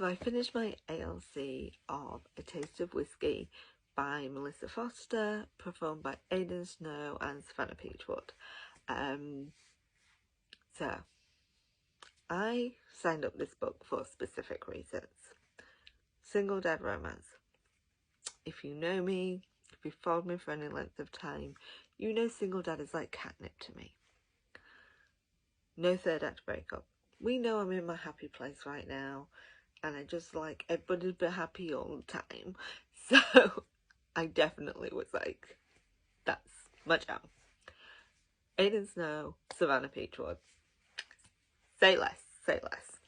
So I finished my ALC of A Taste of Whiskey by Melissa Foster, performed by Aiden Snow and Savannah Peachwood. So I signed up this book for specific reasons. Single dad romance. If you know me, if you've followed me for any length of time, you know single dad is like catnip to me. No third act breakup. We know I'm in my happy place right now, and I just like everybody to be happy all the time. So I definitely was like, that's my jam. Aiden Snow, Savannah Peachwood. Say less, say less.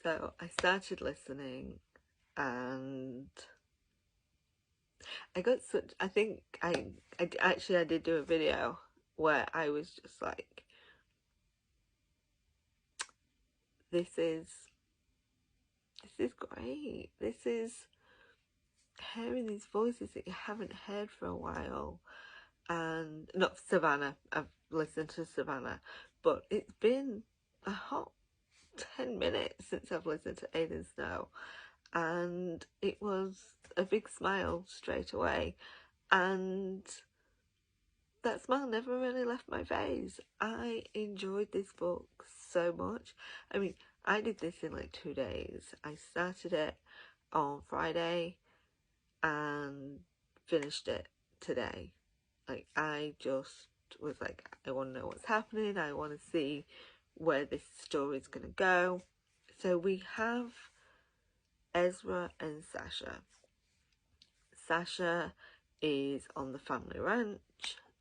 So I started listening, and I got such, I think I did do a video where I was just like, this is great. This is hearing these voices that you haven't heard for a while. And not Savannah, I've listened to Savannah, but it's been a hot 10 minutes since I've listened to Aiden Snow, and it was a big smile straight away, and that smile never really left my face. I enjoyed this book so much. I mean, I did this in like 2 days. I started it on Friday and finished it today. Like, I just was like, I want to know what's happening. I want to see where this story is going to go. So we have Ezra and Sasha. Sasha is on the family ranch.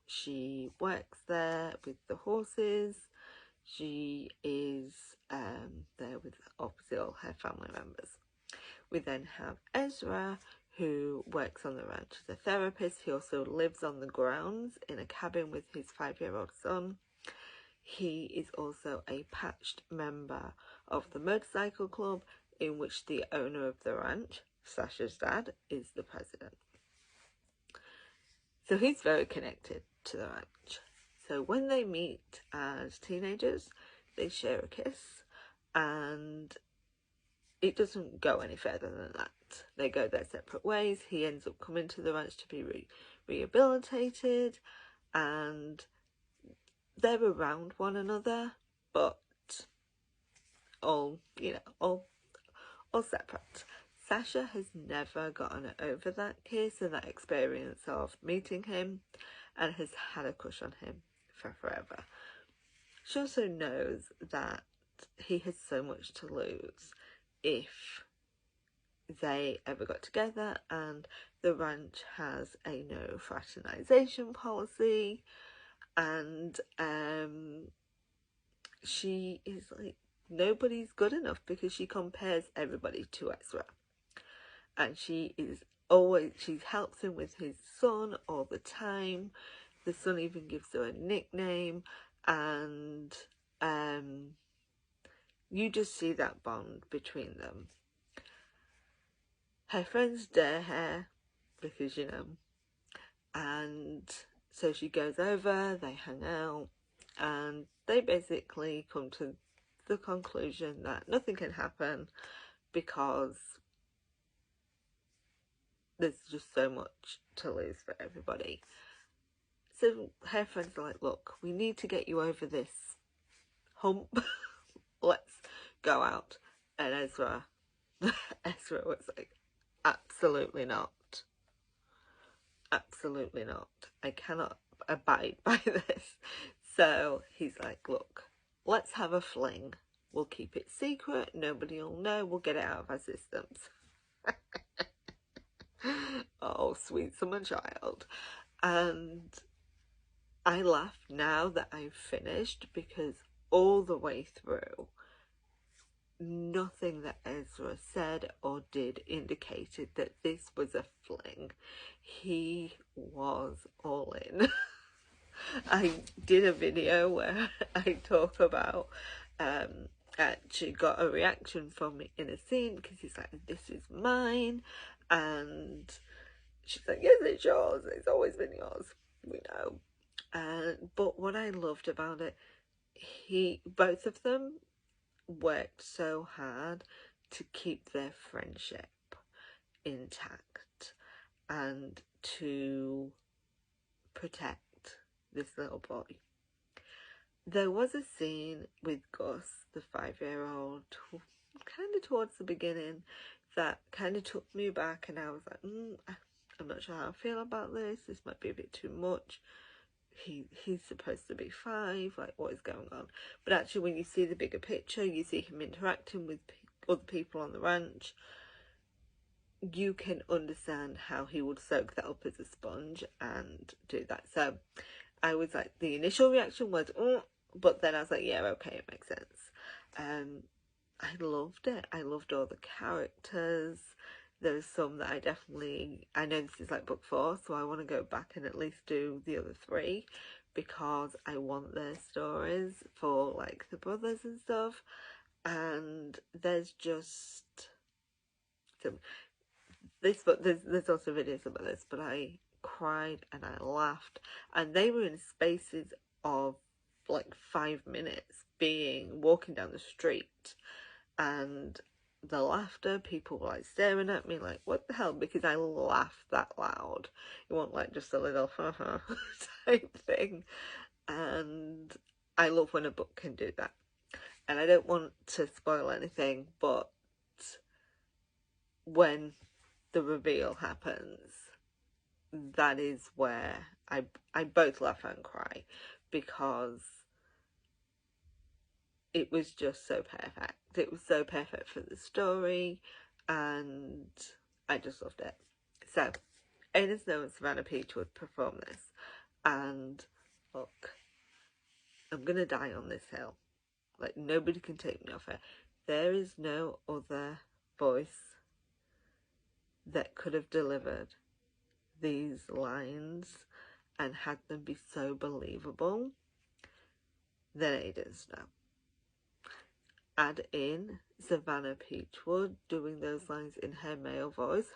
She works there with the horses. She is there with obviously all her family members. We then have Ezra, who works on the ranch as a therapist. He also lives on the grounds in a cabin with his 5-year-old son. He is also a patched member of the motorcycle club, in which the owner of the ranch, Sasha's dad, is the president. So he's very connected to the ranch. So when they meet as teenagers, they share a kiss, and it doesn't go any further than that. They go their separate ways. He ends up coming to the ranch to be rehabilitated, and they're around one another, but all, you know, all separate. Sasha has never gotten over that kiss and that experience of meeting him, and has had a crush on him for forever. She also knows that he has so much to lose if they ever got together, and the ranch has a no fraternization policy, and she is like, nobody's good enough, because she compares everybody to Ezra, and she helps him with his son all the time. The son even gives her a nickname, and you just see that bond between them. Her friends dare her, because, you know, and so she goes over, they hang out, and they basically come to the conclusion that nothing can happen because there's just so much to lose for everybody. So her friends are like, look, we need to get you over this hump. Let's go out. And Ezra was like, absolutely not. Absolutely not. I cannot abide by this. So he's like, look, let's have a fling. We'll keep it secret. Nobody will know. We'll get it out of our systems. Oh, sweet summer child. And I laugh now that I've finished, because all the way through, nothing that Ezra said or did indicated that this was a fling. He was all in. I did a video where I talk about actually got a reaction from me in a scene, because he's like, this is mine, and she's like, yes, it's yours, it's always been yours, we know. But what I loved about it, both of them worked so hard to keep their friendship intact and to protect this little boy. There was a scene with Gus, the 5-year-old, kind of towards the beginning, that kind of took me back, and I was like, I'm not sure how I feel about this. This might be a bit too much. He's supposed to be 5. Like, what is going on? But actually, when you see the bigger picture, you see him interacting with other people on the ranch, you can understand how he would soak that up as a sponge and do that. So I was like, the initial reaction was, but then I was like, yeah, okay, it makes sense. I loved it. I loved all the characters. There's some that I know this is like book 4, so I want to go back and at least do the other 3, because I want their stories for like the brothers and stuff. And there's just some, this book, there's also videos about this, but I cried and I laughed, and they were in spaces of like 5 minutes, walking down the street, and the laughter, people were like staring at me like, what the hell, because I laughed that loud. It wasn't like just a little type thing. And I love when a book can do that. And I don't want to spoil anything, but when the reveal happens, that is where I both laugh and cry, because it was just so perfect. It was so perfect for the story, and I just loved it. So, Aiden Snow and Savannah Peachwood perform this, and look, I'm gonna die on this hill. Like, nobody can take me off it. There is no other voice that could have delivered these lines and had them be so believable than Aiden Snow. Add in Savannah Peachwood doing those lines in her male voice.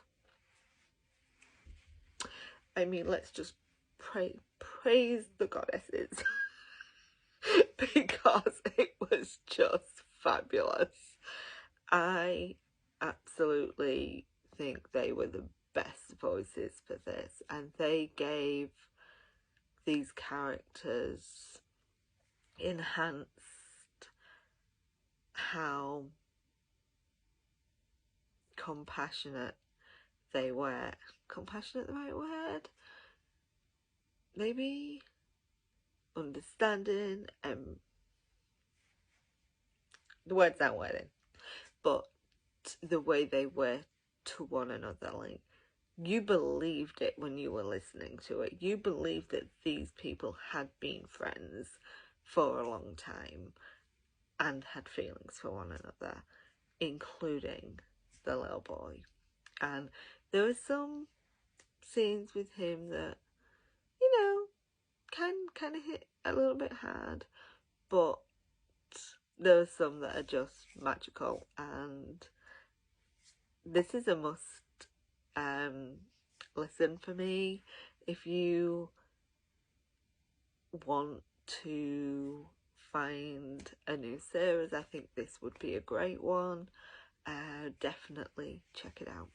I mean, let's just praise the goddesses because it was just fabulous. I absolutely think they were the best voices for this, and they gave these characters enhanced how compassionate they were. Compassionate, the right word? Maybe understanding. The words aren't working, but the way they were to one another, like, you believed it when you were listening to it. You believed that these people had been friends for a long time and had feelings for one another, including the little boy. And there were some scenes with him that, you know, kind of hit a little bit hard, but there are some that are just magical, and this is a must listen for me. If you want to find a new series, I think this would be a great one. Definitely check it out.